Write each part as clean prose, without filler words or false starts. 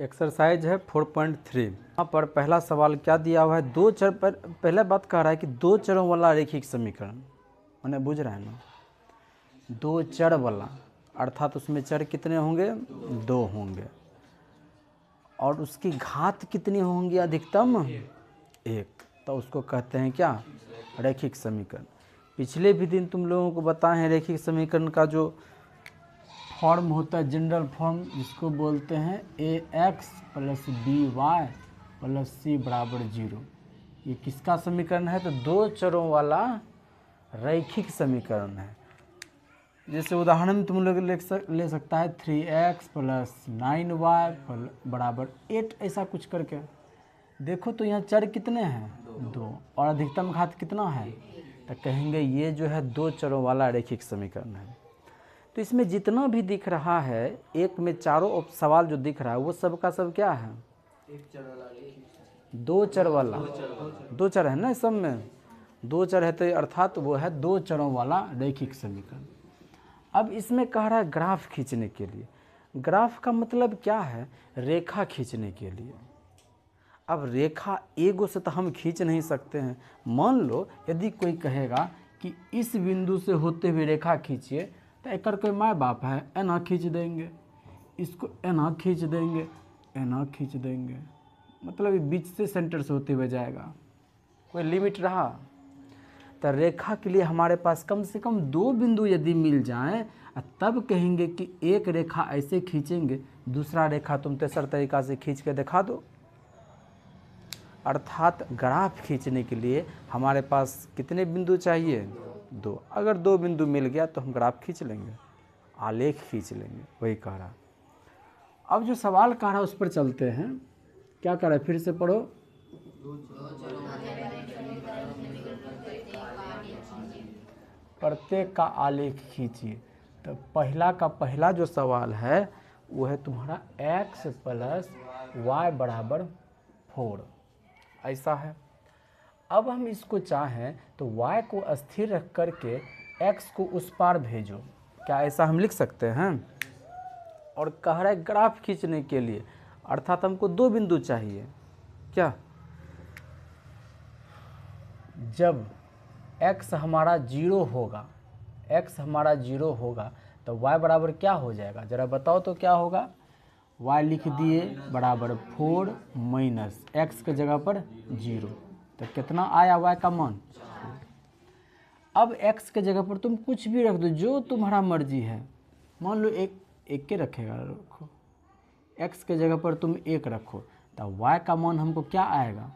Exercise है 4.3। यहाँ पर पहला सवाल क्या दिया हुआ है, दो चर पर पहले बात कह रहा है कि दो चरों वाला रैखिक समीकरण, मैंने बुझ रहा है ना, दो चर वाला अर्थात उसमें चर कितने होंगे, दो होंगे, और उसकी घात कितनी होंगी, अधिकतम एक, तो उसको कहते हैं क्या, रैखिक समीकरण। पिछले भी दिन तुम लोगों को बताए हैं रैखिक समीकरण का जो फॉर्म होता है, जनरल फॉर्म, जिसको बोलते हैं ax + by + c = 0। ये किसका समीकरण है, तो दो चरों वाला रैखिक समीकरण है। जैसे उदाहरण में तुम लोग ले सकता है 3x + 9y = 8, ऐसा कुछ करके। देखो तो यहाँ चर कितने हैं, दो, और अधिकतम घात कितना है, तो कहेंगे ये जो है दो चरों वाला रैखिक समीकरण है। तो इसमें जितना भी दिख रहा है, एक में चारों सवाल जो दिख रहा है वो सब का सब क्या है, दो चर वाला, दो चर है ना, इस सब में दो चर है, तो अर्थात वो है दो चरों वाला रैखिक समीकरण। अब इसमें कह रहा है ग्राफ खींचने के लिए। ग्राफ का मतलब क्या है, रेखा खींचने के लिए। अब रेखा एगो से तो हम खींच नहीं सकते हैं। मान लो यदि कोई कहेगा कि इस बिंदु से होते हुए रेखा खींचिए, तो एक कोई माँ बाप है, एना खींच देंगे, इसको एना खींच देंगे, एना खींच देंगे, मतलब बीच से सेंटर से होते हुए जाएगा, कोई लिमिट रहा। तो रेखा के लिए हमारे पास कम से कम दो बिंदु यदि मिल जाएं, तब कहेंगे कि एक रेखा ऐसे खींचेंगे, दूसरा रेखा तुम तेसर तरीका से खींच के दिखा दो। अर्थात ग्राफ खींचने के लिए हमारे पास कितने बिंदु चाहिए, दो। अगर दो बिंदु मिल गया तो हम ग्राफ खींच लेंगे, आलेख खींच लेंगे, वही कह रहा। अब जो सवाल कह रहा है उस पर चलते हैं। क्या कह रहा है, फिर से पढ़ो। प्रत्येक का आलेख खींचिए। तो पहला का पहला जो सवाल है वो है तुम्हारा x + y = 4, ऐसा है। अब हम इसको चाहें तो y को स्थिर रख करके x को उस पार भेजो, क्या ऐसा हम लिख सकते हैं। और कह रहा है ग्राफ खींचने के लिए, अर्थात हमको दो बिंदु चाहिए। क्या, जब x हमारा 0 होगा, x हमारा 0 होगा तो y बराबर क्या हो जाएगा, ज़रा बताओ तो क्या होगा। y लिख दिए बराबर 4 माइनस x के जगह पर 0, तो कितना आया y का मान। अब x के जगह पर तुम कुछ भी रख दो, जो तुम्हारा मर्जी है। मान लो एक के रखेगा, रखो, x के जगह पर तुम 1 रखो, तो y का मान हमको क्या आएगा,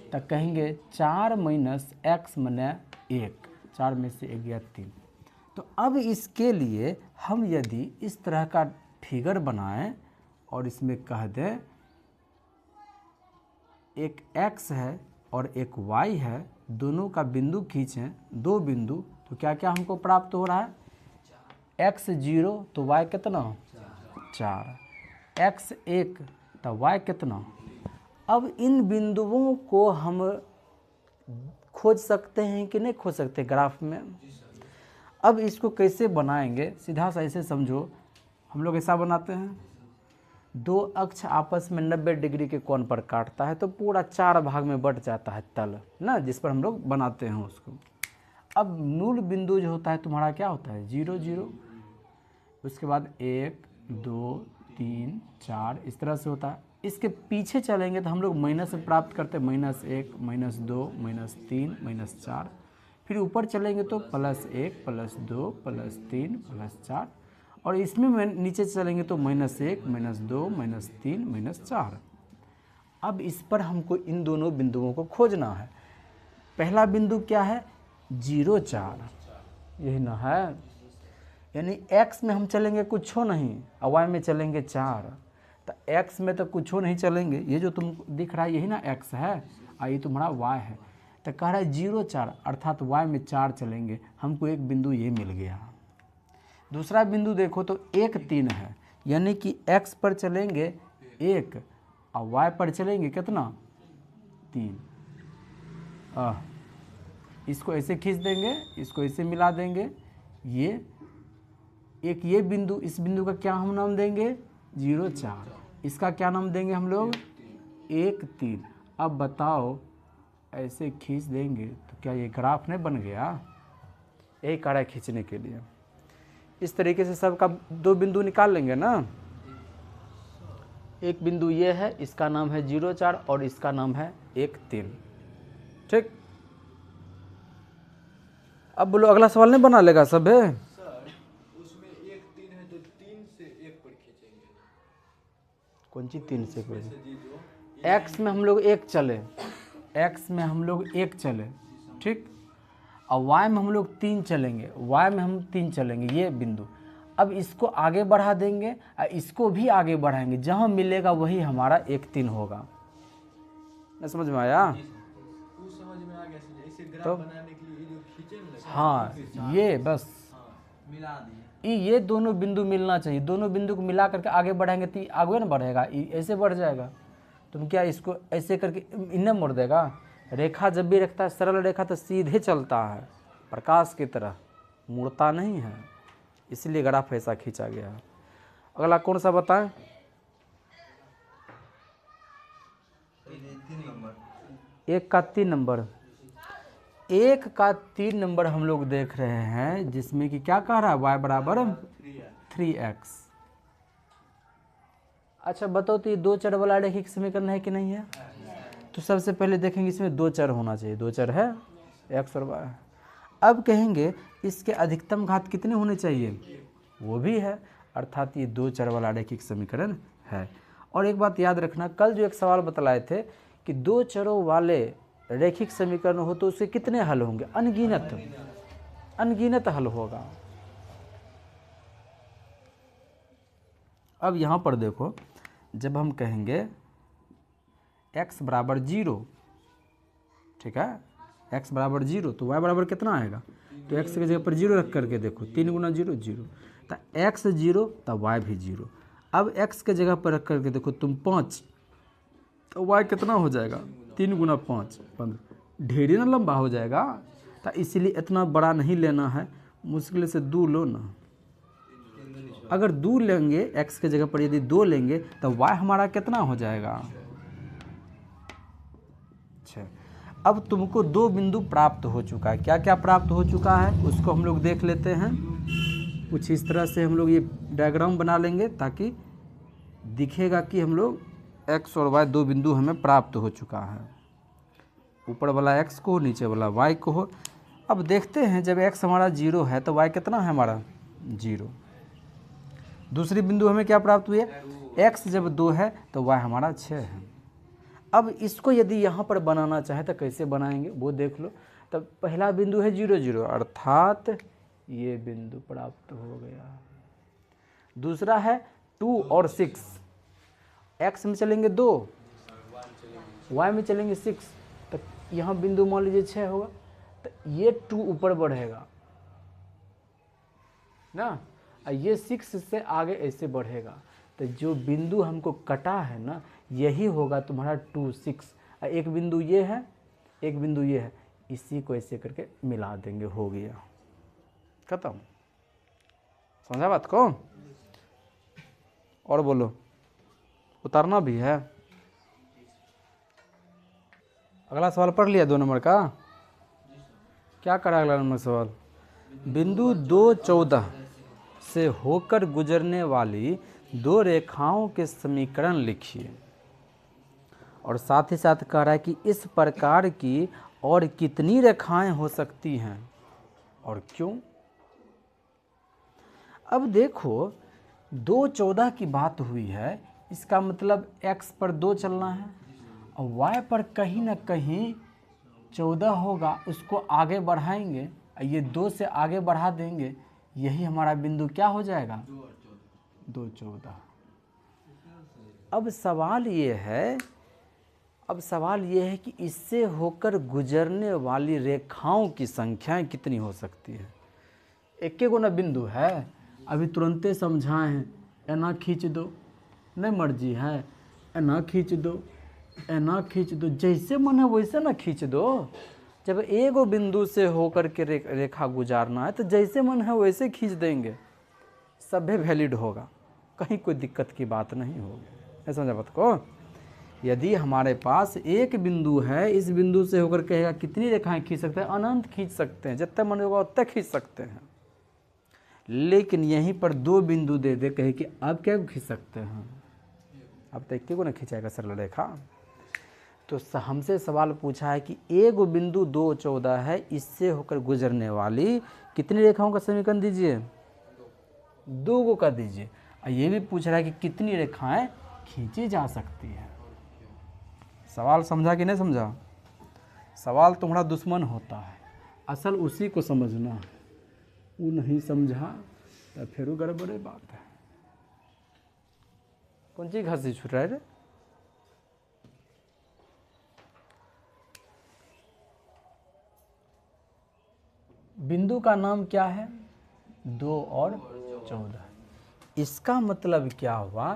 तो कहेंगे 4 माइनस x मने 1, 4 में से 1 गया 3। तो अब इसके लिए हम यदि इस तरह का फिगर बनाएं और इसमें कह दें एक x है और एक y है, दोनों का बिंदु खींचें, दो बिंदु, तो क्या क्या हमको प्राप्त हो रहा है, x 0 तो y कितना, 4, x 1 तो y कितना। अब इन बिंदुओं को हम खोज सकते हैं कि नहीं खोज सकते ग्राफ में। अब इसको कैसे बनाएंगे, सीधा सा ऐसे समझो, हम लोग ऐसा बनाते हैं, दो अक्ष आपस में 90 डिग्री के कोण पर काटता है तो पूरा 4 भाग में बट जाता है तल ना, जिस पर हम लोग बनाते हैं उसको। अब मूल बिंदु जो होता है तुम्हारा क्या होता है, 0 0, उसके बाद 1 2 3 4, इस तरह से होता है। इसके पीछे चलेंगे तो हम लोग माइनस से प्राप्त करते हैं, -1 -2 -3 -4, फिर ऊपर चलेंगे तो +1 +2 +3 +4, और इसमें नीचे चलेंगे तो -1 -2 -3 -4। अब इस पर हमको इन दोनों बिंदुओं को खोजना है। पहला बिंदु क्या है, 0 4, यही ना है, यानी x में हम चलेंगे कुछ नहीं, और y में चलेंगे 4, तो x में तो कुछ नहीं चलेंगे, ये जो तुम दिख रहा है यही ना x है, और ये तुम्हारा y है। तो कह रहा है 0 4, अर्थात y में 4 चलेंगे, हमको एक बिंदु ये मिल गया। दूसरा बिंदु देखो तो 1 3 है, यानी कि x पर चलेंगे 1 और y पर चलेंगे कितना, 3। इसको ऐसे खींच देंगे, इसको ऐसे मिला देंगे, ये एक ये बिंदु, इस बिंदु का क्या हम नाम देंगे, 0 4, इसका क्या नाम देंगे हम लोग? 1 3। अब बताओ ऐसे खींच देंगे तो क्या ये ग्राफ नहीं बन गया? यही कार्य खींचने के लिए इस तरीके से सबका 2 बिंदु निकाल लेंगे ना। एक बिंदु ये है, इसका नाम है 0 4 और इसका नाम है 1 3। ठीक, अब बोलो अगला सवाल नहीं बना लेगा सब है? सर उसमें 1 3 है तो 3 से 1 पर खींचेंगे। कौन सी 3 से कोई? जो एक्स में हम लोग 1 चले, एक्स में हम लोग 1 चले, ठीक, और वाई में हम लोग 3 चलेंगे, वाई में हम 3 चलेंगे, ये बिंदु। अब इसको आगे बढ़ा देंगे और इसको भी आगे बढ़ाएंगे, जहाँ मिलेगा वही हमारा 1 3 होगा। न समझ में आया? उस समझ में आ गया सर। इसे ग्राफ तो बनाने के लिए ये जो खींचेंगे ना, हाँ ये बस मिला दिए। ये दोनों बिंदु मिलना चाहिए, दोनों बिंदु को मिला करके आगे बढ़ाएंगे तो आगे ना बढ़ेगा, ऐसे बढ़ जाएगा। तुम क्या इसको ऐसे करके इन्हें मोड़ देगा? रेखा जब भी रखता है सरल रेखा तो सीधे चलता है, प्रकाश की तरह मुड़ता नहीं है, इसलिए ग्राफ ऐसा खींचा गया है। अगला कौन सा बताएं? 3 नंबर। 1 का 3 नंबर। 1 का 3 नंबर हम लोग देख रहे हैं, जिसमें कि क्या कह रहा है? y बराबर 3x। अच्छा बताओ तो ये 2 चर वाला रैखिक समीकरण है कि नहीं है? तो सबसे पहले देखेंगे इसमें 2 चर होना चाहिए, 2 चर है x और y। अब कहेंगे इसके अधिकतम घात कितने होने चाहिए? वो भी है, अर्थात ये 2 चर वाला रैखिक समीकरण है। और एक बात याद रखना, कल जो एक सवाल बतलाए थे कि 2 चरों वाले रैखिक समीकरण हो तो उसके कितने हल होंगे? अनगिनत, अनगिनत हल होगा। अब यहाँ पर देखो, जब हम कहेंगे x बराबर 0, ठीक है, x बराबर 0 तो y बराबर कितना आएगा? तो x की जगह पर 0 रख करके देखो, 3 गुना 0 0, तो x 0 तो y भी 0। अब x के जगह पर रख करके देखो तुम 5, तो y कितना हो जाएगा? 3 गुना 5 15, ढेरी ना लंबा हो जाएगा। तो इसीलिए इतना बड़ा नहीं लेना है, मुश्किल से 2 लो ना। अगर 2 लेंगे x के जगह पर, यदि 2 लेंगे तो y हमारा कितना हो जाएगा? अच्छा, अब तुमको 2 बिंदु प्राप्त हो चुका है। क्या क्या प्राप्त हो चुका है उसको हम लोग देख लेते हैं। कुछ इस तरह से हम लोग ये डायग्राम बना लेंगे ताकि दिखेगा कि हम लोग x और y 2 बिंदु हमें प्राप्त हो चुका है। ऊपर वाला x को, नीचे वाला y को हो। अब देखते हैं जब x हमारा 0 है तो y कितना है हमारा? 0। दूसरी बिंदु हमें क्या प्राप्त हुई है? x जब 2 है तो y हमारा 6 है। अब इसको यदि यहाँ पर बनाना चाहे तो कैसे बनाएंगे वो देख लो। तब पहला बिंदु है 0 0, अर्थात ये बिंदु प्राप्त हो गया। दूसरा है 2 और 6, x में चलेंगे 2, y में चलेंगे 6, तो यहाँ बिंदु मान लीजिए 6 होगा, तो ये 2 ऊपर बढ़ेगा ना, और ये 6 से आगे ऐसे बढ़ेगा। तो जो बिंदु हमको कटा है ना, यही होगा तुम्हारा 2 6। एक बिंदु ये है, एक बिंदु ये है, इसी को ऐसे करके मिला देंगे, हो गया, खत्म। समझा बात को? और बोलो, उतारना भी है। अगला सवाल पढ़ लिया 2 नंबर का? क्या करा अगला नंबर सवाल? बिंदु 2 14 से होकर गुजरने वाली 2 रेखाओं के समीकरण लिखिए। और साथ ही साथ कह रहा है कि इस प्रकार की और कितनी रेखाएं हो सकती हैं और क्यों। अब देखो 2 14 की बात हुई है, इसका मतलब x पर 2 चलना है और y पर कहीं ना कहीं 14 होगा, उसको आगे बढ़ाएंगे, ये 2 से आगे बढ़ा देंगे, यही हमारा बिंदु क्या हो जाएगा? 2 14। अब सवाल ये है कि इससे होकर गुजरने वाली रेखाओं की संख्याएं कितनी हो सकती है? एक गो ना बिंदु है, अभी तुरंते समझाए हैं, एना खींच दो, नहीं मर्जी है, एना खींच दो, एना खींच दो, जैसे मन है वैसे ना खींच दो। जब एगो बिंदु से होकर के रेखा गुजारना है तो जैसे मन है वैसे खींच देंगे, सभी वैलिड होगा, कहीं कोई दिक्कत की बात नहीं होगी। नहीं समझा बात को? यदि हमारे पास एक बिंदु है, इस बिंदु से होकर कहेगा कितनी रेखाएं खींच सकते हैं? अनंत खींच सकते हैं, जितना मन होगा उतना खींच सकते हैं। लेकिन यहीं पर दो बिंदु दे दे, कहे कि अब क्या खींच सकते हैं? अब तक को ना खींचाएगा सरल रेखा। तो हमसे सवाल पूछा है कि एक बिंदु 2, 14 है, इससे होकर गुजरने वाली कितनी रेखाओं का समीकरण दीजिए? 2 को कर दीजिए। और ये भी पूछ रहा है कि कितनी रेखाएं खींची जा सकती है। सवाल समझा कि नहीं समझा? सवाल तुम्हारा दुश्मन होता है, असल उसी को समझना है। वो नहीं समझा तो फिर वो गड़बड़े बात है। कौन चीज घसी छूट रहा है रे? बिंदु का नाम क्या है? 2 और 14। इसका मतलब क्या हुआ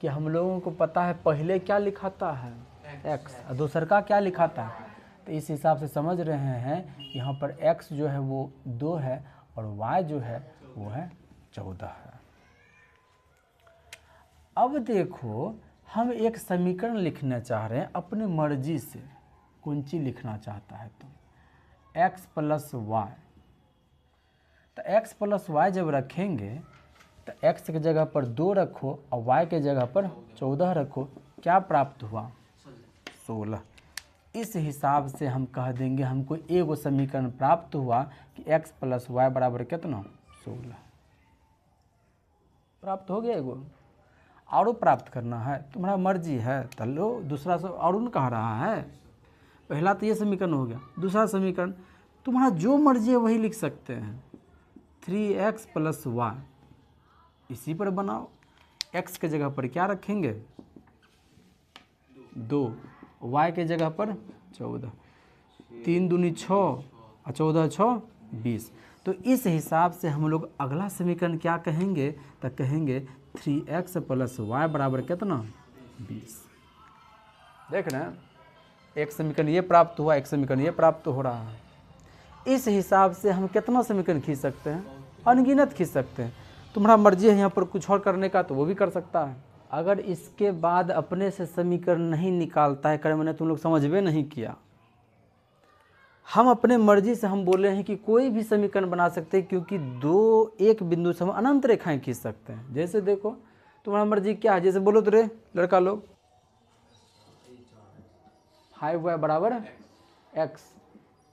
कि हम लोगों को पता है पहले क्या लिखाता है? x, और दूसर का क्या लिखाता है? तो इस हिसाब से समझ रहे हैं यहाँ पर x जो है वो 2 है और y जो है वो है 14 है। अब देखो, हम एक समीकरण लिखना चाह रहे हैं अपनी मर्जी से। कौन चीज लिखना चाहता है तुम? x plus Y. तो x प्लस वाई जब रखेंगे तो x की जगह पर 2 रखो और y के जगह पर 14 रखो, क्या प्राप्त हुआ? 16। इस हिसाब से हम कह देंगे हमको एगो समीकरण प्राप्त हुआ कि x प्लस वाई बराबर कितना? 16 प्राप्त हो गया। एगो और प्राप्त करना है, तुम्हारा मर्जी है तो लो। दूसरा सब और न कह रहा है। पहला तो ये समीकरण हो गया। दूसरा समीकरण तुम्हारा जो मर्जी है वही लिख सकते हैं। 3x प्लस वाई, इसी पर बनाओ। x के जगह पर क्या रखेंगे? 2, y के जगह पर 14। 3 दूनी 6 और 14 6 20। तो इस हिसाब से हम लोग अगला समीकरण क्या कहेंगे? तो कहेंगे 3x प्लस वाई बराबर कितना? 20। देख रहे हैं, एक समीकरण ये प्राप्त हुआ, एक समीकरण ये प्राप्त हो रहा है। इस हिसाब से हम कितना समीकरण खींच सकते हैं? अनगिनत खींच सकते हैं। तुम्हारा मर्जी है यहाँ पर कुछ और करने का तो वो भी कर सकता है। अगर इसके बाद अपने से समीकरण नहीं निकालता है, कर मैंने तुम लोग समझ में नहीं किया। हम अपने मर्जी से हम बोले हैं कि कोई भी समीकरण बना सकते हैं, क्योंकि एक बिंदु से हम अनंत रेखाएं खींच सकते हैं। जैसे देखो तुम्हारा मर्जी क्या है, जैसे बोलो तो रे लड़का लोग 5y बराबर x,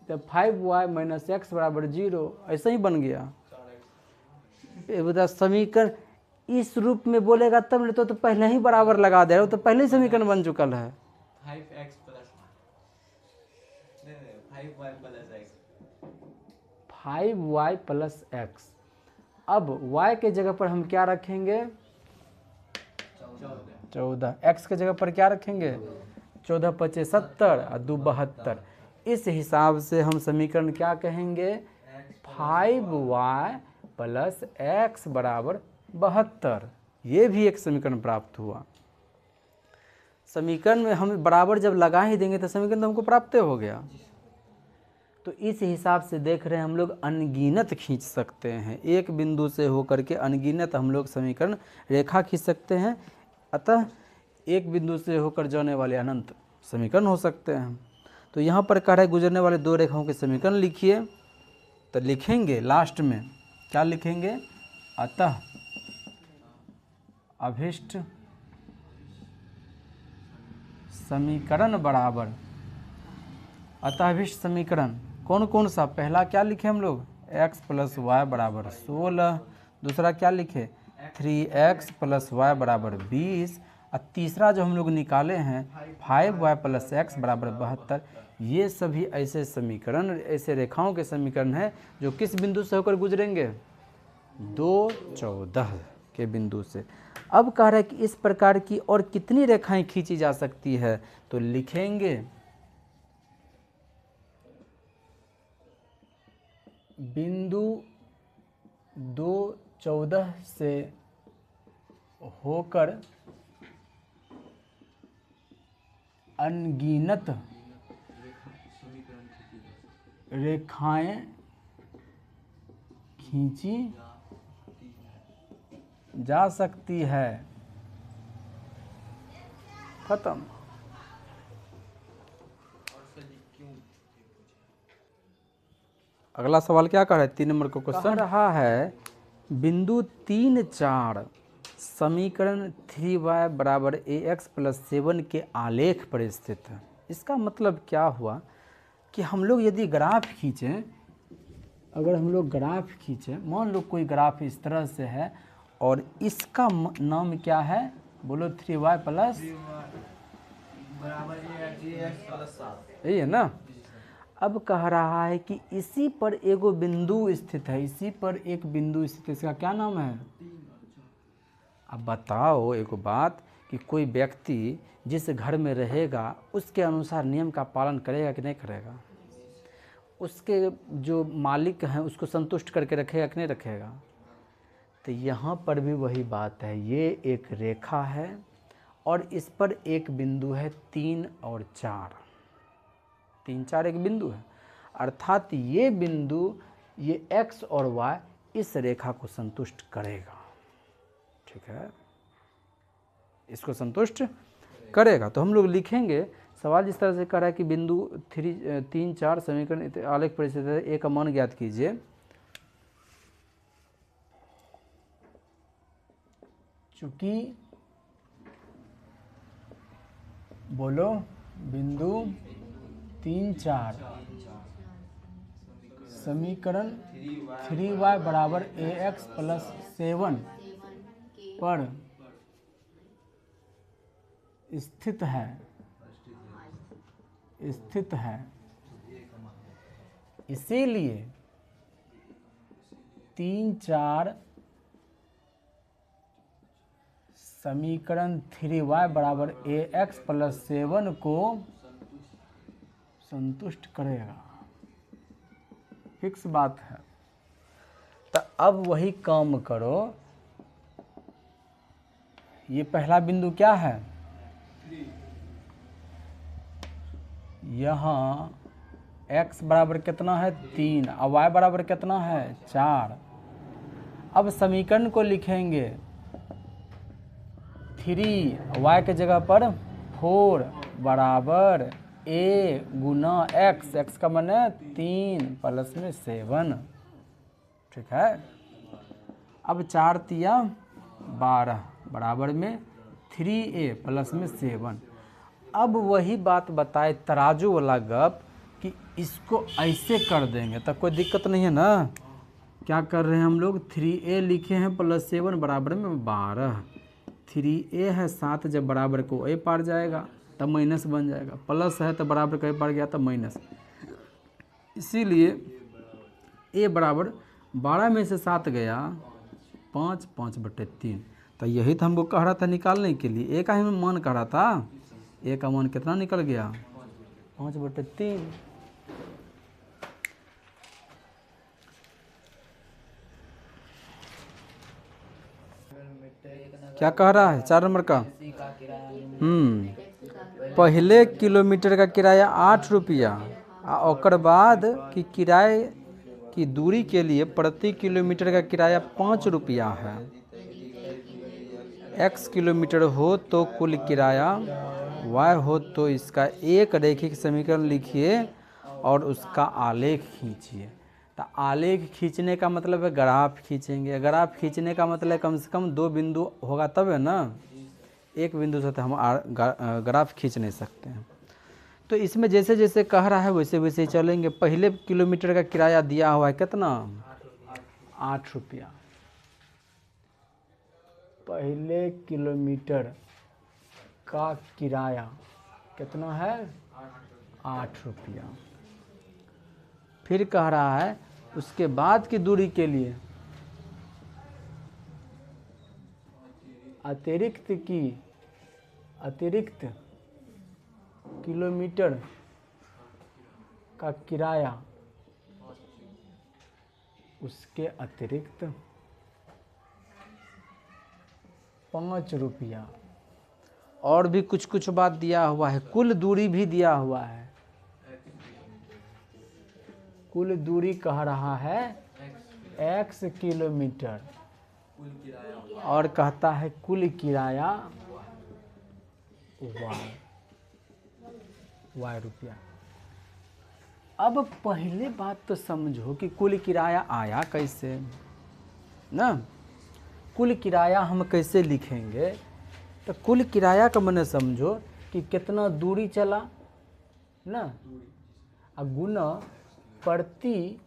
तो 5y माइनस x बराबर 0, ऐसा ही बन गया। बता समीकरण इस रूप में बोलेगा तब नहीं तो पहले ही बराबर लगा दे रहा, तो पहले ही समीकरण बन चुका है। 5x plus 5y plus x। 5y plus x। अब y के जगह पर हम क्या रखेंगे? 14। x के जगह पर क्या रखेंगे? 14 25 70 और 2 72। इस हिसाब से हम समीकरण क्या कहेंगे? 5y प्लस x बराबर 72। ये भी एक समीकरण प्राप्त हुआ। समीकरण में हम बराबर जब लगा ही देंगे तो समीकरण तो हमको प्राप्त हो गया। तो इस हिसाब से देख रहे हैं हम लोग अनगिनत खींच सकते हैं। एक बिंदु से होकर के अनगिनत हम लोग समीकरण रेखा खींच सकते हैं। अतः एक बिंदु से होकर जाने वाले अनंत समीकरण हो सकते हैं। तो यहाँ पर कह रहे गुजरने वाले 2 रेखाओं के समीकरण लिखिए। तो लिखेंगे लास्ट में क्या लिखेंगे? अतः अभिष्ट समीकरण बराबर। अतः अभिष्ट समीकरण कौन कौन सा? पहला क्या लिखे हम लोग? x प्लस वाई बराबर 16। दूसरा क्या लिखे? 3x प्लस वाई बराबर 20। और तीसरा जो हम लोग निकाले हैं 5y प्लस x बराबर 72। ये सभी ऐसे समीकरण, ऐसे रेखाओं के समीकरण हैं जो किस बिंदु से होकर गुजरेंगे? 2 14 के बिंदु से। अब कह रहा है कि इस प्रकार की और कितनी रेखाएं खींची जा सकती है? तो लिखेंगे बिंदु 2 14 से होकर अनगिनत रेखाएं खींची जा सकती है। खत्म। और सर जी क्यों ये पूछे? अगला सवाल क्या कह रहा है? 3 नंबर का क्वेश्चन रहा है बिंदु 3, 4 समीकरण 3y बराबर ax प्लस 7 के आलेख पर स्थित है। इसका मतलब क्या हुआ कि हम लोग यदि ग्राफ खींचें, अगर हम लोग ग्राफ खींचें, मान लो कोई ग्राफ इस तरह से है और इसका नाम क्या है? बोलो 3y प्लस बराबर ax प्लस 7। यही है ना। अब कह रहा है कि इसी पर एगो बिंदु स्थित है, इसी पर एक बिंदु स्थित है, इसका क्या नाम है? अब बताओ एक बात कि कोई व्यक्ति जिस घर में रहेगा उसके अनुसार नियम का पालन करेगा कि नहीं करेगा? उसके जो मालिक हैं उसको संतुष्ट करके रखेगा कि नहीं रखेगा? तो यहाँ पर भी वही बात है, ये एक रेखा है और इस पर एक बिंदु है 3 और 4, 3, 4 एक बिंदु है, अर्थात ये बिंदु ये x और y इस रेखा को संतुष्ट करेगा। ठीक है, इसको संतुष्ट करेगा। तो हम लोग लिखेंगे, सवाल जिस तरह से कर रहा है कि बिंदु 3, 4 समीकरण आलेख पर स्थित है, ए का मान ज्ञात कीजिए। चूंकि बोलो बिंदु 3, 4 समीकरण 3y बराबर ax प्लस 7 पर स्थित है, इसीलिए 3, 4 समीकरण 3y बराबर ax प्लस 7 को संतुष्ट करेगा। फिक्स बात है। तो अब वही काम करो, ये पहला बिंदु क्या है? यहाँ x बराबर कितना है? 3 और y बराबर कितना है? 4। अब समीकरण को लिखेंगे 3 y के जगह पर 4 बराबर a गुना x, x का मान है 3 प्लस में 7। ठीक है। अब 4 तिया 12 बराबर में 3a प्लस में 7। अब वही बात बताए तराजू वाला गप कि इसको ऐसे कर देंगे तब कोई दिक्कत नहीं है ना। क्या कर रहे हैं हम लोग? 3a लिखे हैं प्लस 7 बराबर में 12। 3a है 7, जब बराबर को a पार जाएगा तब माइनस बन जाएगा, प्लस है तो बराबर को a पार गया तब माइनस। इसीलिए a बराबर 12 में से 7 गया 5, 5/3। तो यही तो हमको कह रहा था निकालने के लिए, a का ही मैं मान कह रहा था। a का मान कितना निकल गया? 5/3। क्या कह रहा है 4 नंबर का? पहले किलोमीटर का किराया 8 रुपया और बाद की किराए की दूरी के लिए प्रति किलोमीटर का किराया 5 रुपया है। x किलोमीटर हो तो कुल किराया, y हो तो इसका एक रैखिक समीकरण लिखिए और उसका आलेख खींचिए। तो आलेख खींचने का मतलब है ग्राफ खींचेंगे। ग्राफ खींचने का मतलब कम से कम 2 बिंदु होगा तब है ना, एक बिंदु से तो हम ग्राफ खींच नहीं सकते हैं। तो इसमें जैसे जैसे कह रहा है वैसे वैसे चलेंगे। पहले किलोमीटर का किराया दिया हुआ है कितना? 8 रुपया। पहले किलोमीटर का किराया कितना है? 8 रुपया। फिर कह रहा है उसके बाद की दूरी के लिए अतिरिक्त किलोमीटर का किराया, उसके अतिरिक्त 5 रुपया। और भी कुछ कुछ बात दिया हुआ है, कुल दूरी भी दिया हुआ है। कुल दूरी कह रहा है x किलोमीटर और कहता है कुल किराया वाई रुपया। अब पहले बात तो समझो कि कुल किराया आया कैसे ना। कुल किराया हम कैसे लिखेंगे, तो कुल किराया का मैंने समझो कि कितना दूरी चला ना, और गुना प्रति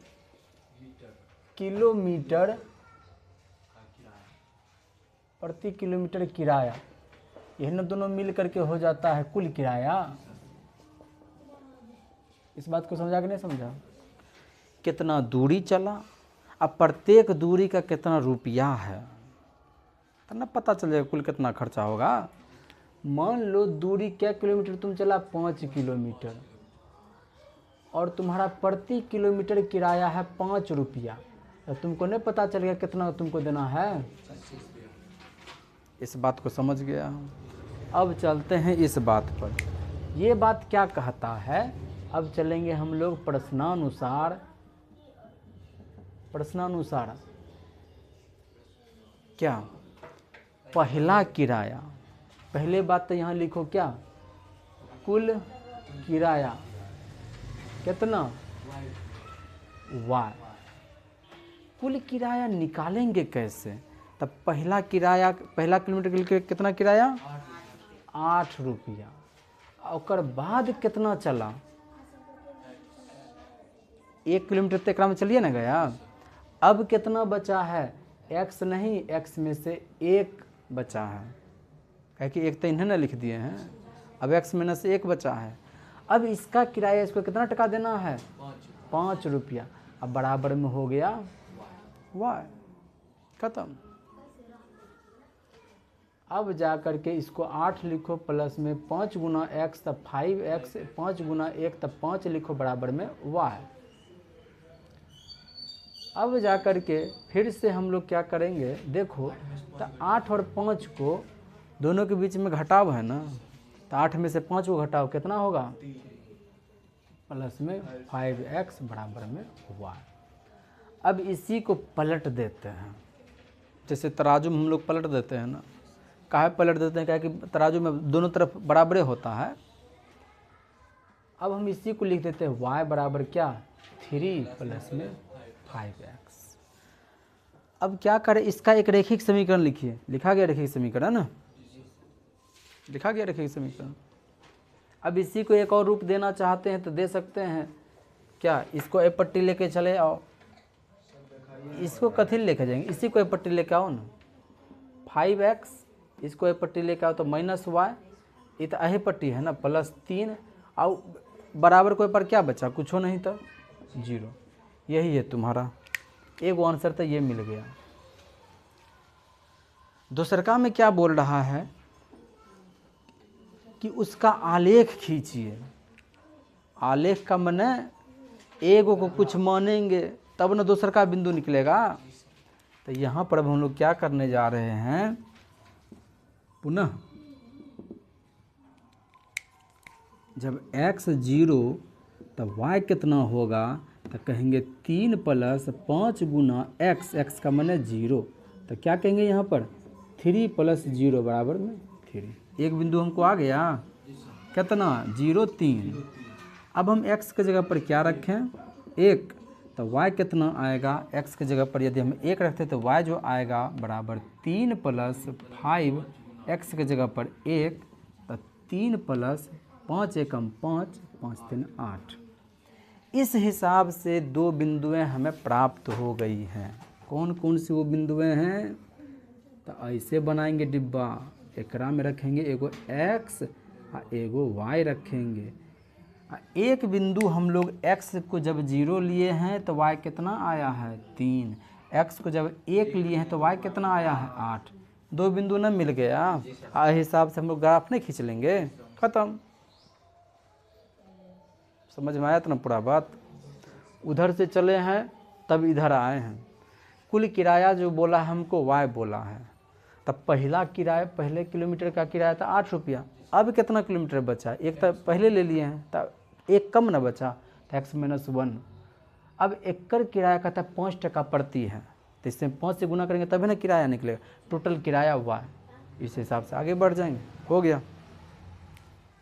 किलोमीटर किराया, यही ना दोनों मिल करके हो जाता है कुल किराया। इस बात को समझा कि नहीं समझा? कितना दूरी चला, अब प्रत्येक दूरी का कितना रुपया है, तो ना पता चल जाएगा कुल कितना खर्चा होगा। मान लो दूरी क्या किलोमीटर तुम चला, 5 किलोमीटर, और तुम्हारा प्रति किलोमीटर किराया है 5 रुपया, तो तुमको नहीं पता चल गया कितना तुमको देना है। इस बात को समझ गया। अब चलते हैं इस बात पर। ये बात क्या कहता है, अब चलेंगे हम लोग प्रश्नानुसार। क्या पहला किराया, पहले बात तो यहाँ लिखो क्या, कुल किराया कितना, वाई। कुल किराया निकालेंगे कैसे, तब पहला किलोमीटर के लिए कितना किराया, 8 रुपया, और बाद कितना चला, 1 किलोमीटर तक में चलिए ना गया। अब कितना बचा है, x नहीं, x में से 1 बचा है, कह कि 1 तो इन्हें ना लिख दिए हैं, अब x में से 1 बचा है। अब इसका किराया इसको कितना टका देना है, 5 रुपया, अब बराबर में हो गया वाई, खत्म। अब जा कर के इसको 8 लिखो, प्लस में 5 गुना x तब 5x, 5 गुना 1 तब 5 लिखो, बराबर में वाई। अब जा कर के फिर से हम लोग क्या करेंगे, देखो तो 8 और 5 को दोनों के बीच में घटाव है ना, तो 8 में से 5 को घटाव कितना होगा, प्लस में 5x बराबर में y। अब इसी को पलट देते हैं, जैसे तराजू में हम लोग पलट देते हैं ना, काहे पलट देते हैं, क्या कि तराजू में दोनों तरफ बराबरे होता है। अब हम इसी को लिख देते हैं y बराबर क्या, 3 प्लस में 5x। अब क्या करें, इसका एक रेखिक समीकरण लिखिए, लिखा गया रेखिक समीकरण ना, लिखा गया रेखिक समीकरण। अब इसी को एक और रूप देना चाहते हैं तो दे सकते हैं, क्या इसको ए पट्टी लेके चले आओ, इसको कथी लेके जाएंगे, इसी को ए पट्टी लेके आओ ना, 5x, इसको ए पट्टी लेके आओ तो -y, ये तो अहे पट्टी है ना, +3, और बराबर कोई पर क्या बचा, कुछ हो नहीं तो 0। यही है तुम्हारा एक आंसर, तो ये मिल गया। दूसरका में क्या बोल रहा है कि उसका आलेख खींचिए। आलेख का माने एगो को कुछ मानेंगे तब न दूसर का बिंदु निकलेगा। तो यहाँ पर अब हम लोग क्या करने जा रहे हैं, पुनः जब x 0 तब y कितना होगा, तो कहेंगे 3 प्लस 5 गुना x का माने 0, तो क्या कहेंगे यहाँ पर 3 प्लस 0 बराबर में 3। एक बिंदु हमको आ गया, कितना 0 3। अब हम x के जगह पर क्या रखें, 1, तो y कितना आएगा, x के जगह पर यदि हम 1 रखते तो y जो आएगा बराबर 3 प्लस 5, x के जगह पर 1, तो 3 प्लस 5 एकम 5, 5 3 8। इस हिसाब से 2 बिंदुएं हमें प्राप्त हो गई हैं। कौन कौन सी वो बिंदुएं हैं, तो ऐसे बनाएंगे डिब्बा, एकरा में रखेंगे एगो x और एगो y रखेंगे। एक बिंदु हम लोग x को जब 0 लिए हैं तो y कितना आया है 3, x को जब 1 लिए हैं तो y कितना आया है 8। 2 बिंदु न मिल गया, इस हिसाब से हम लोग ग्राफ नहीं खींच लेंगे, खत्म। समझ में आया था ना पूरा बात। उधर से चले हैं तब इधर आए हैं, कुल किराया जो बोला है हमको y बोला है, तब पहला किराया, पहले किलोमीटर का किराया था 8 रुपया। अब कितना किलोमीटर बचा, एक तो पहले ले लिए हैं तब एक कम ना बचा, तो x-1। अब एकड़ किराया का था 5 टका प्रति है, तो इससे 5 से गुना करेंगे तभी ना किराया निकलेगा, टोटल किराया y। इस हिसाब से आगे बढ़ जाएंगे, हो गया।